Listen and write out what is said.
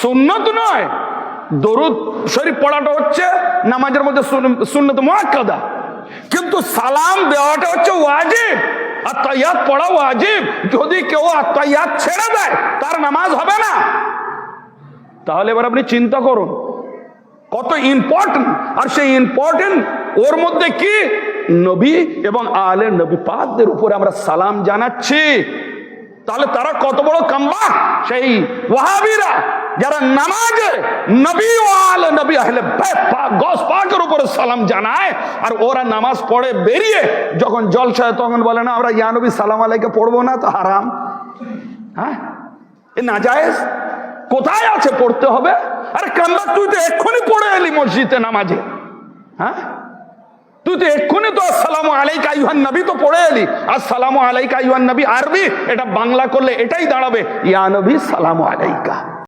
সুন্নত নয়। দরুদ শরীফ পড়াটা হচ্ছে নামাজের মধ্যে সুন্নত মুআক্কাদা, কিন্তু সালাম দেওয়াটা হচ্ছে ওয়াজিব। আত্তাহিয়াত পড়া ওয়াজিব। যদি কেউ আত্তাহিয়াত ছেড়ে দেয় তার নামাজ হবে না। তাহলে এবার আপনি চিন্তা করুন কত ইম্পর্টেন্ট। আর সেই ইম্পর্টেন্ট ওর মধ্যে কি, নবী এবং আলে নবী পাকদের উপরে আমরা সালাম জানাচ্ছি। তাহলে তারা কত বড় কামবাক, সেই ওয়াহাবিরা যারা নামাজে নবী ও আলে নবী আহলে বাইত পাক গস পাকের উপরে সালাম জানায়, আর ওরা নামাজ পড়ে বেরিয়ে যখন জলসায় তখন বলে না আমরা ইয়া নবী সালাম আলাইকে পড়বো না, তো হারাম। হ্যাঁ, এ নাজায়েজ। কোথায় আছে পড়তে হবে? আরে কামবাক, তুই তো এক্ষুনি পড়ে এলি মসজিদে নামাজে। হ্যাঁ, তুই তো এক্ষুনি তো আসসালামু আলাইকা আইয়ুহান নবী তো পড়ে এলি। আসসালামু আলাইকা আইয়ুহান নবী আরবি, এটা বাংলা করলে এটাই দাঁড়াবে ইয়া নবী সালামু আলাইকা।